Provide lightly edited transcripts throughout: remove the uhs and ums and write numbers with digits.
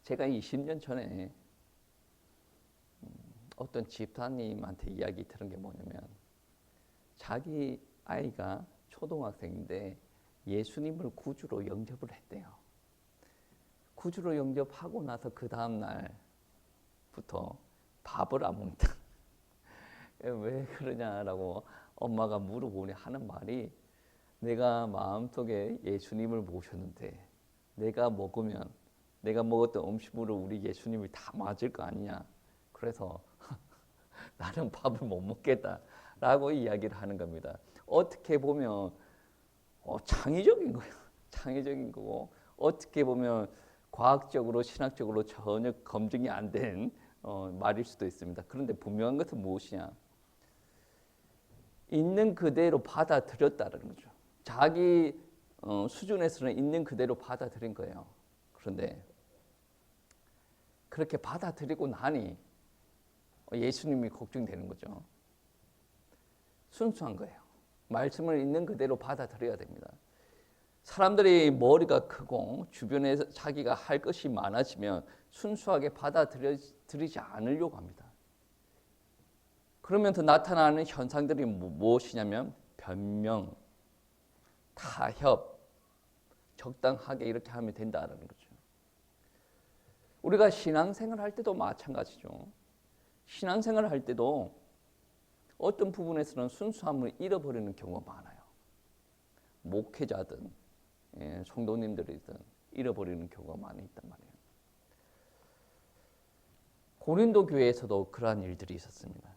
제가 20년 전에 어떤 집사님한테 이야기 들은 게 뭐냐면, 자기 아이가 초등학생인데 예수님을 구주로 영접을 했대요. 구주로 영접하고 나서 그 다음 날부터 밥을 안 먹는다. 왜 그러냐라고 엄마가 물어보니 하는 말이, 내가 마음속에 예수님을 모셨는데 내가 먹었던 음식물을 우리 예수님이 다 맞을 거 아니냐. 그래서 나는 밥을 못 먹겠다라고 이야기를 하는 겁니다. 어떻게 보면 창의적인 거예요. 창의적인 거고, 어떻게 보면 과학적으로 신학적으로 전혀 검증이 안 된 말일 수도 있습니다. 그런데 분명한 것은 무엇이냐? 있는 그대로 받아들였다는 거죠. 자기 수준에서는 있는 그대로 받아들인 거예요. 그런데 그렇게 받아들이고 나니 예수님이 걱정되는 거죠. 순수한 거예요. 말씀을 있는 그대로 받아들여야 됩니다. 사람들이 머리가 크고 주변에 자기가 할 것이 많아지면 순수하게 받아들이지 않으려고 합니다. 그러면서 나타나는 현상들이 무엇이냐면 변명, 타협, 적당하게 이렇게 하면 된다는 거죠. 우리가 신앙생활 할 때도 마찬가지죠. 신앙생활 할 때도 어떤 부분에서는 순수함을 잃어버리는 경우가 많아요. 목회자든 성도님들이든 잃어버리는 경우가 많이 있단 말이에요. 고린도 교회에서도 그러한 일들이 있었습니다.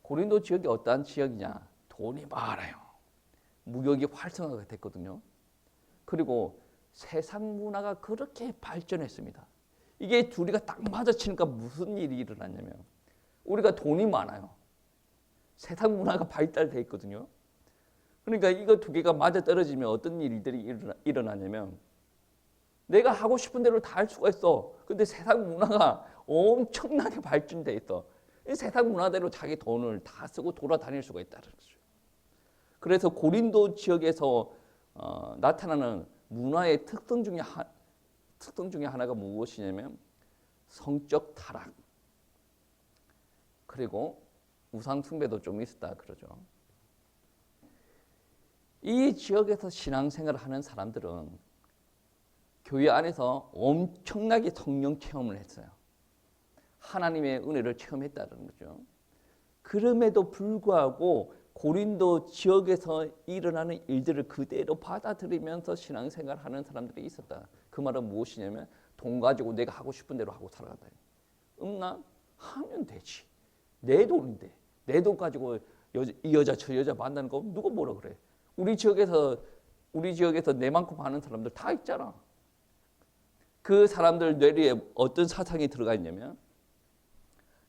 고린도 지역이 어떠한 지역이냐? 돈이 많아요. 무역이 활성화가 됐거든요. 그리고 세상 문화가 그렇게 발전했습니다. 이게 둘이가 딱 맞아치니까 무슨 일이 일어났냐면, 우리가 돈이 많아요. 세상 문화가 발달돼 있거든요. 그러니까 이거 두 개가 맞아떨어지면 어떤 일들이 일어나냐면, 내가 하고 싶은 대로 다 할 수가 있어. 근데 세상 문화가 엄청나게 발전돼 있어. 이 세상 문화대로 자기 돈을 다 쓰고 돌아다닐 수가 있다는 거죠. 그래서 고린도 지역에서 나타나는 문화의 특성 중에 하나가 무엇이냐면 성적 타락, 그리고 우상 숭배도 좀 있었다 그러죠. 이 지역에서 신앙생활을 하는 사람들은 교회 안에서 엄청나게 성령 체험을 했어요. 하나님의 은혜를 체험했다는 거죠. 그럼에도 불구하고 고린도 지역에서 일어나는 일들을 그대로 받아들이면서 신앙생활하는 사람들이 있었다. 그 말은 무엇이냐면, 돈 가지고 내가 하고 싶은 대로 하고 살아간다. 나 하면 되지. 내 돈인데 내 돈 가지고 이 여자 저 여자 만나는 거 누가 뭐라 그래. 우리 지역에서 내 만큼 하는 사람들 다 있잖아. 그 사람들 뇌리에 어떤 사상이 들어가 있냐면,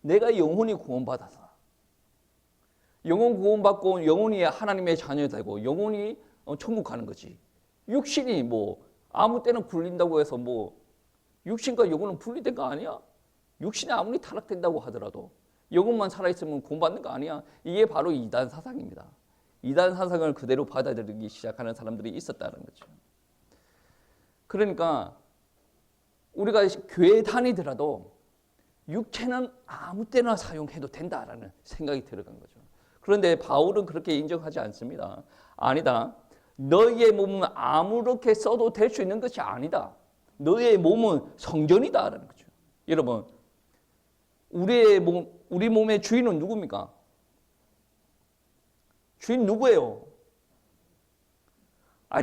내가 영혼이 구원받아서 영혼 구원받고 영혼이 하나님의 자녀 되고 영혼이 천국 가는 거지. 육신이 뭐 아무 때나 굴린다고 해서 뭐 육신과 영혼은 분리된 거 아니야? 육신이 아무리 타락된다고 하더라도 영혼만 살아있으면 구원받는 거 아니야? 이게 바로 이단 사상입니다. 이단 사상을 그대로 받아들이기 시작하는 사람들이 있었다는 거죠. 그러니까 우리가 교회 다니더라도 육체는 아무 때나 사용해도 된다라는 생각이 들어간 거죠. 그런데 바울은 그렇게 인정하지 않습니다. 아니다. 너희의 몸은 아무렇게 써도 될 수 있는 것이 아니다. 너희의 몸은 성전이다라는 거죠. 여러분, 우리 몸의 주인은 누굽니까? 주인 누구예요?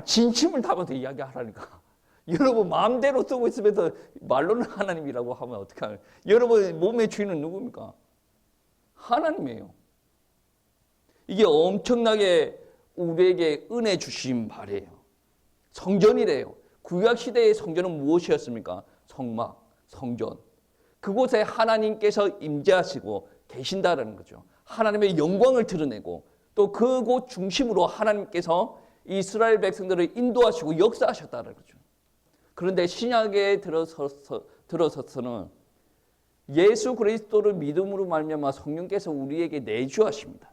진심을 담아서 이야기하라니까. 여러분 마음대로 쓰고 있으면서 말로는 하나님이라고 하면 어떡하냐. 여러분 몸의 주인은 누굽니까? 하나님이에요. 이게 엄청나게 우리에게 은혜 주신 바래요. 성전이래요. 구약시대의 성전은 무엇이었습니까? 성막, 성전. 그곳에 하나님께서 임재하시고 계신다는 거죠. 하나님의 영광을 드러내고 또 그곳 중심으로 하나님께서 이스라엘 백성들을 인도하시고 역사하셨다는 거죠. 그런데 신약에 들어서서는 예수 그리스도를 믿음으로 말미암아 성령께서 우리에게 내주하십니다.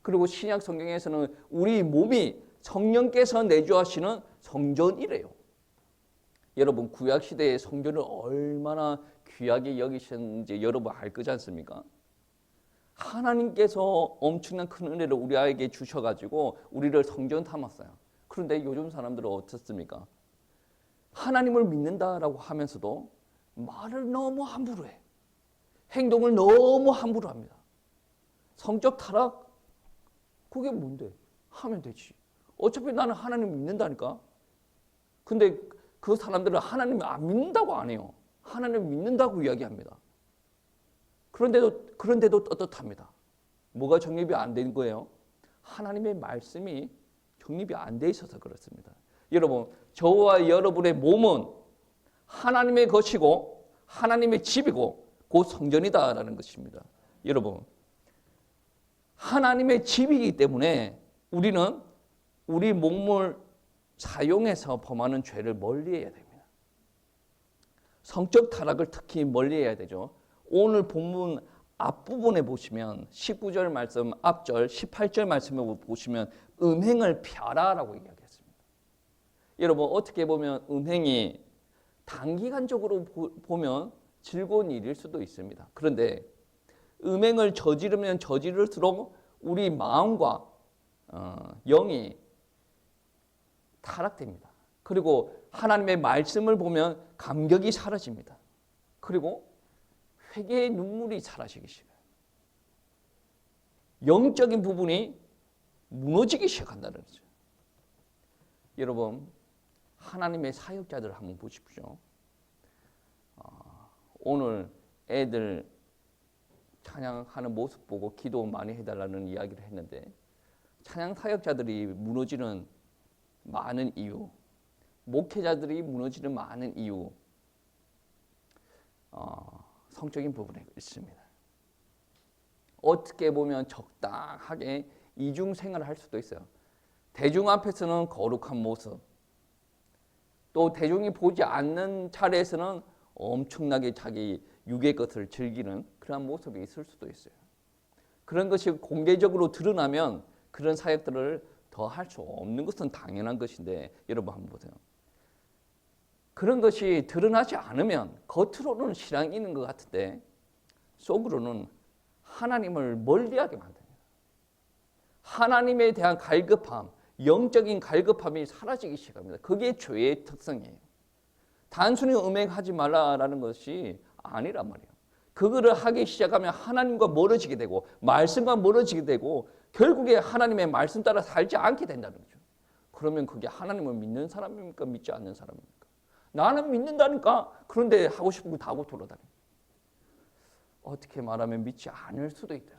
그리고 신약 성경에서는 우리 몸이 성령께서 내주하시는 성전이래요. 여러분 구약 시대의 성전을 얼마나 귀하게 여기셨는지 여러분 알 거지 않습니까? 하나님께서 엄청난 큰 은혜를 우리에게 주셔가지고 우리를 성전 삼았어요. 그런데 요즘 사람들은 어떻습니까? 하나님을 믿는다라고 하면서도 말을 너무 함부로 해. 행동을 너무 함부로 합니다. 성적 타락? 그게 뭔데? 하면 되지. 어차피 나는 하나님 믿는다니까. 근데 그 사람들은 하나님을 안 믿는다고 안 해요. 하나님을 믿는다고 이야기합니다. 그런데도 떳떳합니다. 뭐가 정립이 안 된 거예요? 하나님의 말씀이 정립이 안 돼 있어서 그렇습니다. 여러분, 저와 여러분의 몸은 하나님의 것이고 하나님의 집이고 곧 성전이다라는 것입니다. 여러분, 하나님의 집이기 때문에 우리는 우리 몸을 사용해서 범하는 죄를 멀리해야 됩니다. 성적 타락을 특히 멀리해야 되죠. 오늘 본문 앞부분에 보시면 19절 말씀 앞절 18절 말씀을 보시면 음행을 피하라라고 이야기했습니다. 여러분 어떻게 보면 음행이 단기간적으로 보면 즐거운 일일 수도 있습니다. 그런데 음행을 저지르면 저지를수록 우리 마음과 영이 타락됩니다. 그리고 하나님의 말씀을 보면 감격이 사라집니다. 그리고 회개의 눈물이 사라지기 시작해요. 영적인 부분이 무너지기 시작한다는 거죠. 여러분 하나님의 사역자들 한번 보십시오. 오늘 애들 찬양하는 모습 보고 기도 많이 해달라는 이야기를 했는데 찬양 사역자들이 무너지는 많은 이유, 목회자들이 무너지는 많은 이유 성적인 부분에 있습니다. 어떻게 보면 적당하게 이중생활을 할 수도 있어요. 대중 앞에서는 거룩한 모습, 또 대중이 보지 않는 차례에서는 엄청나게 자기 육의 것을 즐기는 그런 모습이 있을 수도 있어요. 그런 것이 공개적으로 드러나면 그런 사역들을 더 할 수 없는 것은 당연한 것인데 여러분 한번 보세요. 그런 것이 드러나지 않으면 겉으로는 신앙이 있는 것 같은데 속으로는 하나님을 멀리하게 만듭니다. 하나님에 대한 갈급함, 영적인 갈급함이 사라지기 시작합니다. 그게 죄의 특성이에요. 단순히 음행하지 말라라는 것이 아니란 말이에요. 그거를 하기 시작하면 하나님과 멀어지게 되고 말씀과 멀어지게 되고 결국에 하나님의 말씀 따라 살지 않게 된다는 거죠. 그러면 그게 하나님을 믿는 사람입니까? 믿지 않는 사람입니까? 나는 믿는다니까. 그런데 하고 싶은 거 다 하고 돌아다녀. 어떻게 말하면 믿지 않을 수도 있다.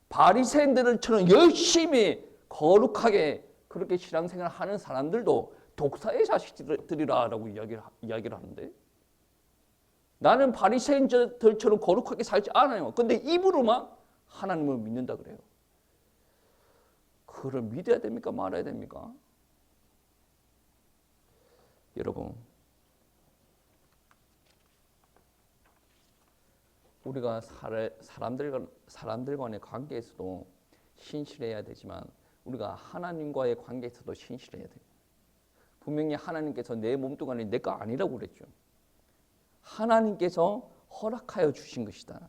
바리새인들처럼 열심히 거룩하게 그렇게 신앙생활을 하는 사람들도 독사의 자식들이라고 이야기를 하는데 나는 바리새인들처럼 거룩하게 살지 않아요. 근데 입으로만 하나님을 믿는다 그래요. 그걸 믿어야 됩니까? 말아야 됩니까? 여러분 우리가 사람들 간의 관계에서도 신실해야 되지만 우리가 하나님과의 관계에서도 신실해야 돼요. 분명히 하나님께서 내 몸뚱아리 내 거 아니라고 그랬죠. 하나님께서 허락하여 주신 것이다.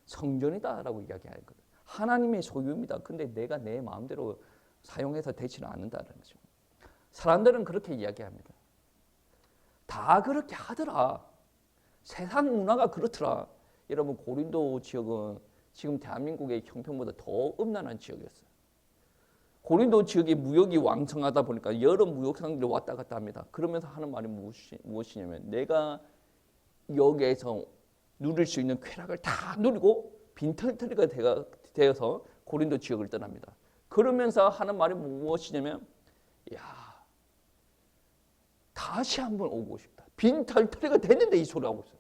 성전이다라고 이야기하거든. 하나님의 소유입니다. 근데 내가 내 마음대로 사용해서 되지는 않는다는 거죠. 사람들은 그렇게 이야기합니다. 다 그렇게 하더라. 세상 문화가 그렇더라. 여러분 고린도 지역은 지금 대한민국의 형편보다 더 음란한 지역이었어요. 고린도 지역이 무역이 왕성하다 보니까 여러 무역상들이 왔다 갔다 합니다. 그러면서 하는 말이 무엇이냐면 내가 여기에서 누릴 수 있는 쾌락을 다 누리고 빈털터리가 되어서 고린도 지역을 떠납니다. 그러면서 하는 말이 무엇이냐면 야 다시 한번 오고 싶다. 빈털터리가 됐는데 이 소리 하고 있어요.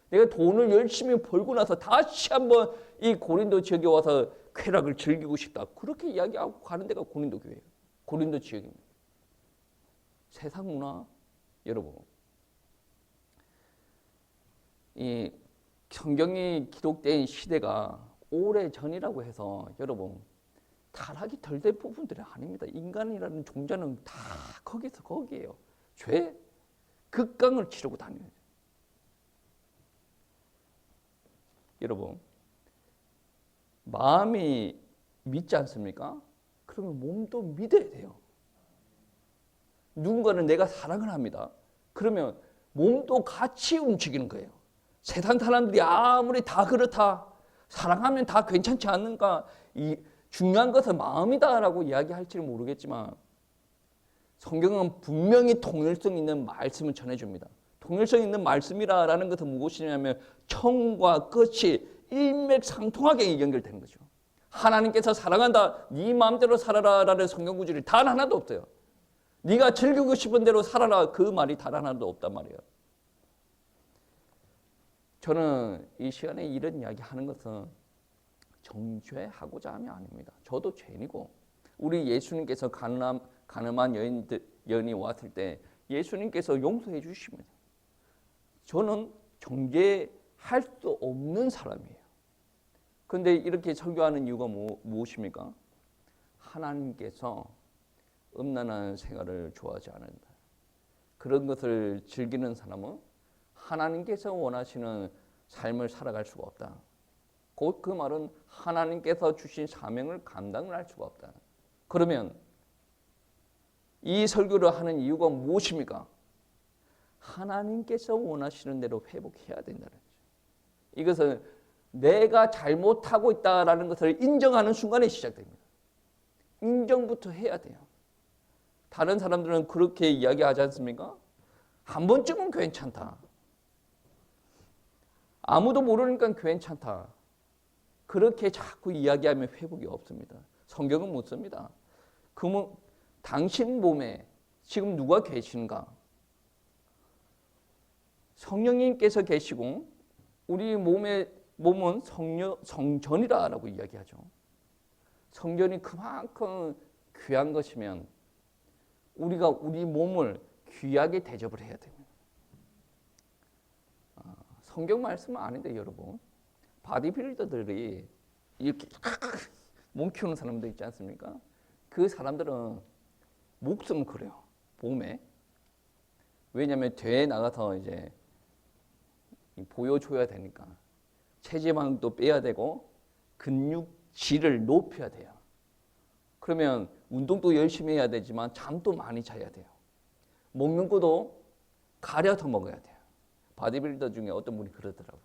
내가 돈을 열심히 벌고 나서 다시 한번 이 고린도 지역에 와서 쾌락을 즐기고 싶다. 그렇게 이야기하고 가는 데가 고린도 교회예요. 고린도 지역입니다. 세상 문화 여러분 이 성경이 기록된 시대가 오래 전이라고 해서 여러분 타락이 덜 된 부분들이 아닙니다. 인간이라는 존재는 다 거기에요. 죄. 극강을 치르고 다녀요. 여러분, 마음이 믿지 않습니까? 그러면 몸도 믿어야 돼요. 누군가는 내가 사랑을 합니다. 그러면 몸도 같이 움직이는 거예요. 세상 사람들이 아무리 다 그렇다, 사랑하면 다 괜찮지 않는가, 이 중요한 것은 마음이다라고 이야기할지는 모르겠지만 성경은 분명히 통일성 있는 말씀을 전해줍니다. 통일성 있는 말씀이라는 것은 무엇이냐면 처음과 끝이 일맥상통하게 연결되는 거죠. 하나님께서 사랑한다, 네 마음대로 살아라라는 성경 구절이 단 하나도 없어요. 네가 즐기고 싶은 대로 살아라, 그 말이 단 하나도 없단 말이에요. 저는 이 시간에 이런 이야기 하는 것은 정죄하고자 함이 아닙니다. 저도 죄인이고, 우리 예수님께서 가늠한 여인이 왔을 때 예수님께서 용서해 주십니다. 저는 정죄할 수 없는 사람이에요. 그런데 이렇게 설교하는 이유가 무엇입니까? 하나님께서 음란한 생활을 좋아하지 않는다. 그런 것을 즐기는 사람은 하나님께서 원하시는 삶을 살아갈 수가 없다. 곧 그 말은 하나님께서 주신 사명을 감당을 할 수가 없다. 그러면 이 설교를 하는 이유가 무엇입니까? 하나님께서 원하시는 대로 회복해야 된다는 거죠. 이것은 내가 잘못하고 있다는 것을 인정하는 순간에 시작됩니다. 인정부터 해야 돼요. 다른 사람들은 그렇게 이야기하지 않습니까? 한 번쯤은 괜찮다. 아무도 모르니까 괜찮다. 그렇게 자꾸 이야기하면 회복이 없습니다. 성경은 묻습니다. 그러면 당신 몸에 지금 누가 계신가? 성령님께서 계시고 우리 몸은 성전이라고 이야기하죠. 성전이 그만큼 귀한 것이면 우리가 우리 몸을 귀하게 대접을 해야 됩니다. 성경 말씀은 아닌데 여러분, 바디빌더들이 이렇게 몸 키우는 사람들 있지 않습니까? 그 사람들은 목숨을 걸어요, 몸에. 왜냐하면 대회에 나가서 이제 보여줘야 되니까 체지방도 빼야 되고 근육질을 높여야 돼요. 그러면 운동도 열심히 해야 되지만 잠도 많이 자야 돼요. 먹는 것도 가려서 먹어야 돼요. 바디빌더 중에 어떤 분이 그러더라고요.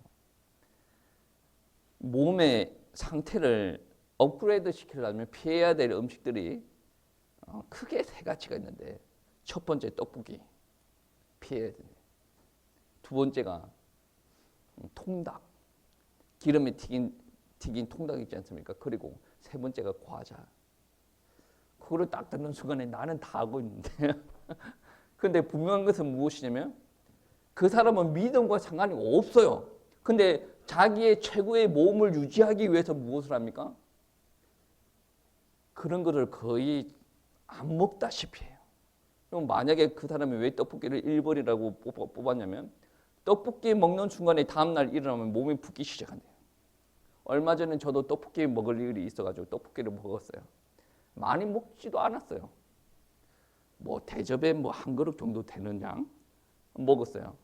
몸의 상태를 업그레이드 시키려면 피해야 될 음식들이 크게 세 가지가 있는데, 첫 번째 떡볶이 피해야 돼요. 두 번째가 통닭, 기름에 튀긴 통닭 있지 않습니까? 그리고 세 번째가 과자. 그거를 딱 듣는 순간에 나는 다 하고 있는데 근데 분명한 것은 무엇이냐면 그 사람은 믿음과 상관이 없어요. 근데 자기의 최고의 몸을 유지하기 위해서 무엇을 합니까? 그런 것을 거의 안 먹다시피 해요. 그럼 만약에 그 사람이 왜 떡볶이를 1번이라고 뽑았냐면 떡볶이 먹는 순간에 다음날 일어나면 몸이 붓기 시작한대요. 얼마 전에 저도 떡볶이 먹을 일이 있어가지고 떡볶이를 먹었어요. 많이 먹지도 않았어요. 뭐 대접에 뭐 한 그릇 정도 되는 양 먹었어요.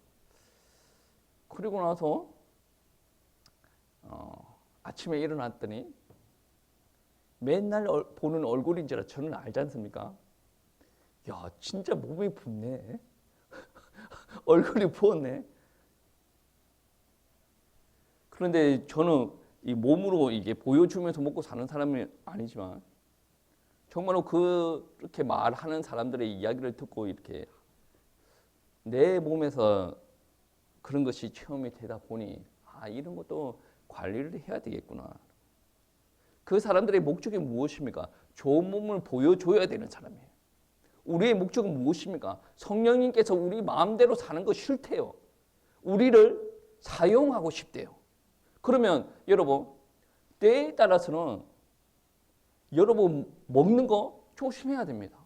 그리고 나서 아침에 일어났더니 맨날 보는 얼굴인 줄 저는 알지 않습니까? 야, 진짜 몸이 붓네. 얼굴이 부었네. 그런데 저는 이 몸으로 이게 보여주면서 먹고 사는 사람이 아니지만 정말로 그렇게 말하는 사람들의 이야기를 듣고 이렇게 내 몸에서 그런 것이 체험이 되다 보니 이런 것도 관리를 해야 되겠구나. 그 사람들의 목적이 무엇입니까? 좋은 몸을 보여줘야 되는 사람이에요. 우리의 목적은 무엇입니까? 성령님께서 우리 마음대로 사는 거 싫대요. 우리를 사용하고 싶대요. 그러면 여러분, 때에 따라서는 여러분 먹는 거 조심해야 됩니다.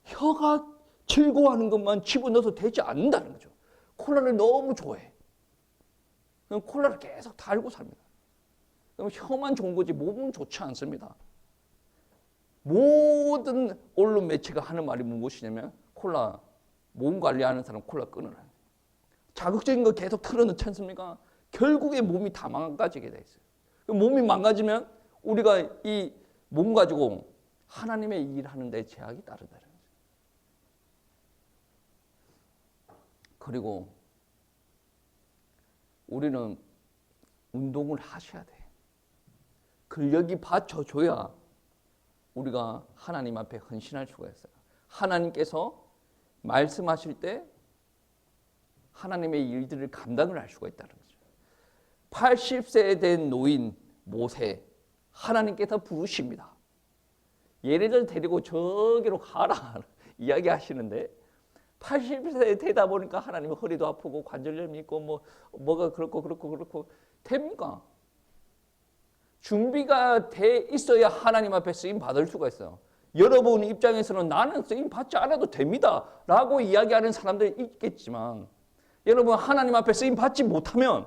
혀가 즐거워하는 것만 집어넣어서 되지 않는다는 거죠. 콜라를 너무 좋아해. 그럼 콜라를 계속 달고 삽니다. 그럼 혀만 좋은 거지 몸은 좋지 않습니다. 모든 언론 매체가 하는 말이 무엇이냐면 콜라 몸 관리하는 사람 콜라 끊으라. 자극적인 거 계속 틀어놓지 않습니까? 결국에 몸이 다 망가지게 돼 있어요. 몸이 망가지면 우리가 이 몸 가지고 하나님의 일하는 데 제약이 따른다는 거죠. 그리고 우리는 운동을 하셔야 돼. 근력이 받쳐줘야 우리가 하나님 앞에 헌신할 수가 있어요. 하나님께서 말씀하실 때 하나님의 일들을 감당을 할 수가 있다는 거죠. 80세 된 노인 모세, 하나님께서 부르십니다. 얘네들 데리고 저기로 가라 이야기하시는데 80세 되다 보니까 하나님은 허리도 아프고 관절염이 있고 뭐가 그렇고 됩니까? 준비가 돼 있어야 하나님 앞에 쓰임 받을 수가 있어요. 여러분 입장에서는 나는 쓰임 받지 않아도 됩니다 라고 이야기하는 사람들이 있겠지만 여러분 하나님 앞에 쓰임 받지 못하면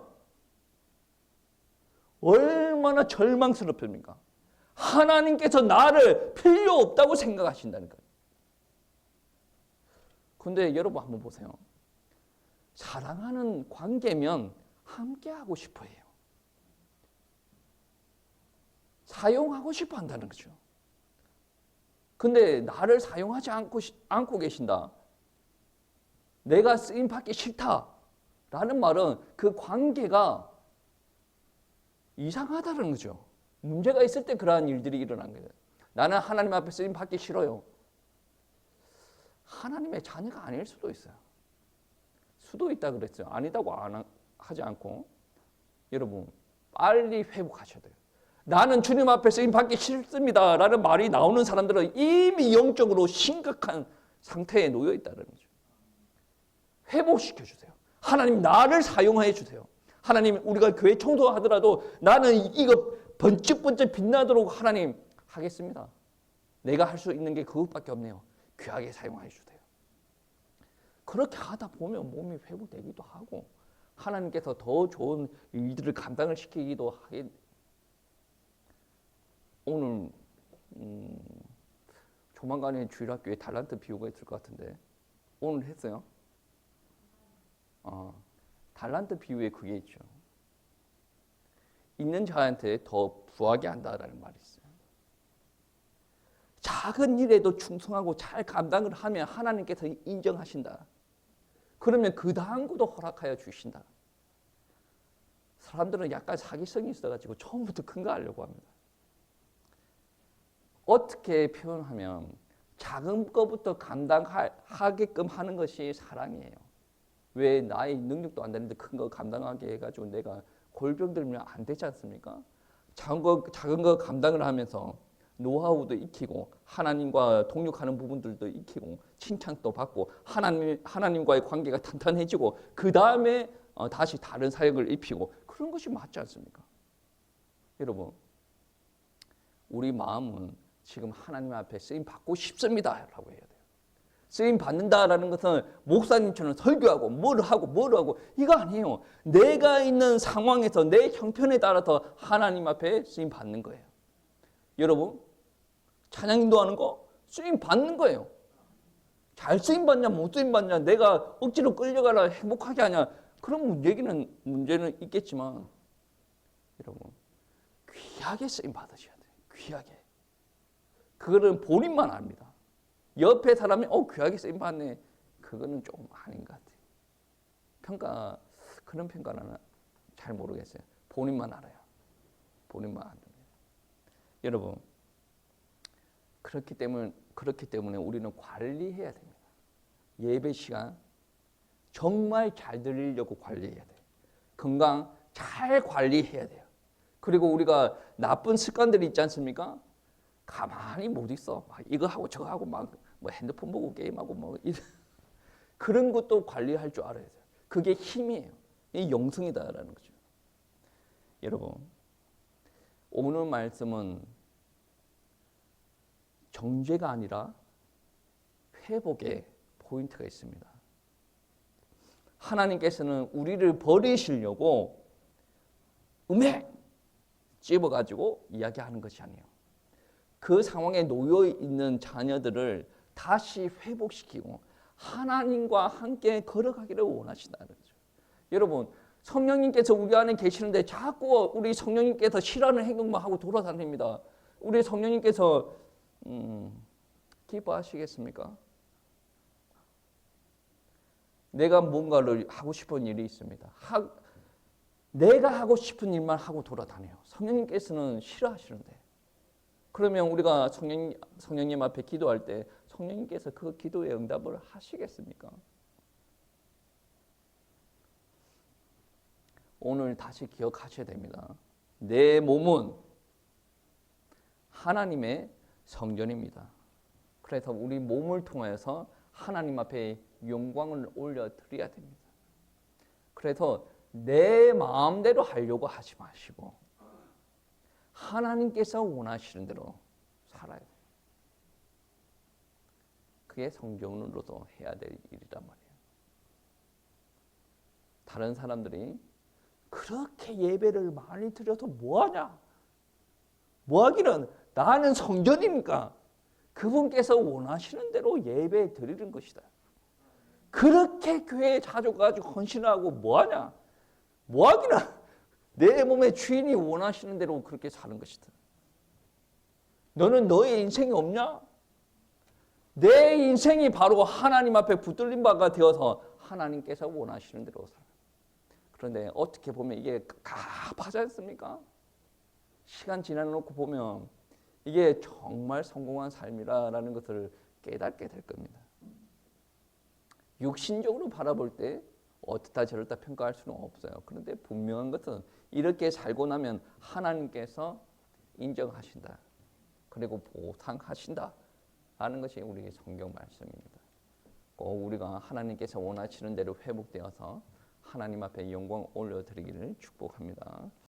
얼마나 절망스럽습니까? 하나님께서 나를 필요 없다고 생각하신다는 거예요. 근데 여러분 한번 보세요. 사랑하는 관계면 함께하고 싶어 해요. 사용하고 싶어 한다는 거죠. 근데 나를 사용하지 않고 계신다. 내가 쓰임 받기 싫다라는 말은 그 관계가 이상하다는 거죠. 문제가 있을 때 그러한 일들이 일어난 거예요. 나는 하나님 앞에 쓰임 받기 싫어요. 하나님의 자녀가 아닐 수도 있어요. 수도 있다 그랬어요. 아니다고 하지 않고 여러분 빨리 회복하셔야 돼요. 나는 주님 앞에 쓰임 받기 싫습니다 라는 말이 나오는 사람들은 이미 영적으로 심각한 상태에 놓여 있다는 거죠. 회복시켜 주세요. 하나님 나를 사용해 주세요. 하나님 우리가 교회 청소하더라도 나는 이거 번쩍번쩍 빛나도록 하나님 하겠습니다. 내가 할 수 있는 게 그것밖에 없네요. 귀하게 사용해 주세요. 그렇게 하다 보면 몸이 회복되기도 하고 하나님께서 더 좋은 일들을 감당을 시키기도 하게. 오늘 조만간에 주일학교에 달란트 비유가 있을 것 같은데 오늘 했어요? 달란트 비유에 그게 있죠. 있는 자한테 더 부하게 한다라는 말이 있어요. 작은 일에도 충성하고 잘 감당을 하면 하나님께서 인정하신다. 그러면 그 다음 것도 허락하여 주신다. 사람들은 약간 사기성이 있어가지고 처음부터 큰 거 하려고 합니다. 어떻게 표현하면 작은 것부터 감당하게끔 하는 것이 사랑이에요. 왜 나의 능력도 안 되는데 큰 거 감당하게 해가지고 내가 골병 들면 안 되지 않습니까? 작은 거 감당을 하면서 노하우도 익히고 하나님과 동역하는 부분들도 익히고 칭찬도 받고 하나님과의 관계가 탄탄해지고 그 다음에 다시 다른 사역을 입히고 그런 것이 맞지 않습니까? 여러분 우리 마음은 지금 하나님 앞에 쓰임 받고 싶습니다 라고 해야 돼요. 쓰임 받는다라는 것은 목사님처럼 설교하고 뭘 하고 이거 아니에요. 내가 있는 상황에서 내 형편에 따라서 하나님 앞에 쓰임 받는 거예요. 여러분 찬양 인도하는 거 쓰임 받는 거예요. 잘 쓰임 받냐 못 쓰임 받냐 내가 억지로 끌려가라 행복하게 하냐 그런 문제는 있겠지만 여러분 귀하게 쓰임 받으셔야 돼요. 귀하게. 그거는 본인만 압니다. 옆에 사람이 귀하게 쓰임 받네. 그거는 좀 아닌 것 같아요. 그런 평가는 잘 모르겠어요. 본인만 알아요. 본인만 압니다. 여러분 그렇기 때문에 우리는 관리해야 됩니다. 예배 시간 정말 잘 드리려고 관리해야 돼요. 건강 잘 관리해야 돼요. 그리고 우리가 나쁜 습관들이 있지 않습니까? 가만히 못 있어. 막 이거 하고 저거 하고 막 뭐 핸드폰 보고 게임하고 뭐 그런 것도 관리할 줄 알아야 돼요. 그게 힘이에요. 이 영성이다라는 거죠. 여러분 오늘 말씀은 정죄가 아니라 회복의 포인트가 있습니다. 하나님께서는 우리를 버리시려고 음에 찝어가지고 이야기하는 것이 아니에요. 그 상황에 놓여 있는 자녀들을 다시 회복시키고 하나님과 함께 걸어가기를 원하신다는 거죠. 여러분, 성령님께서 우리 안에 계시는데 자꾸 우리 성령님께서 싫어하는 행동만 하고 돌아다닙니다. 우리 성령님께서 기뻐하시겠습니까? 내가 뭔가를 하고 싶은 일이 있습니다. 내가 하고 싶은 일만 하고 돌아다녀요. 성령님께서는 싫어하시는데. 그러면 우리가 성령님 앞에 기도할 때 성령님께서 그 기도에 응답을 하시겠습니까? 오늘 다시 기억하셔야 됩니다. 내 몸은 하나님의 성전입니다. 그래서 우리 몸을 통해서 하나님 앞에 영광을 올려드려야 됩니다. 그래서 내 마음대로 하려고 하지 마시고 하나님께서 원하시는 대로 살아야 돼요. 그게 성경으로도 해야 될 일이란 말이에요. 다른 사람들이 그렇게 예배를 많이 드려서 뭐하냐? 뭐하기는 나는 성전이니까 그분께서 원하시는 대로 예배 드리는 것이다. 그렇게 교회에 자주 가지고 헌신하고 뭐하냐? 뭐하기는 내 몸의 주인이 원하시는 대로 그렇게 사는 것이다. 너는 너의 인생이 없냐? 내 인생이 바로 하나님 앞에 붙들린 바가 되어서 하나님께서 원하시는 대로 살아요. 그런데 어떻게 보면 이게 갑하지 않습니까? 시간 지나놓고 보면 이게 정말 성공한 삶이라는 것을 깨닫게 될 겁니다. 육신적으로 바라볼 때 어떻다 저렇다 평가할 수는 없어요. 그런데 분명한 것은 이렇게 살고 나면 하나님께서 인정하신다. 그리고 보상하신다. 라는 것이 우리 성경 말씀입니다. 꼭 우리가 하나님께서 원하시는 대로 회복되어서 하나님 앞에 영광 올려드리기를 축복합니다.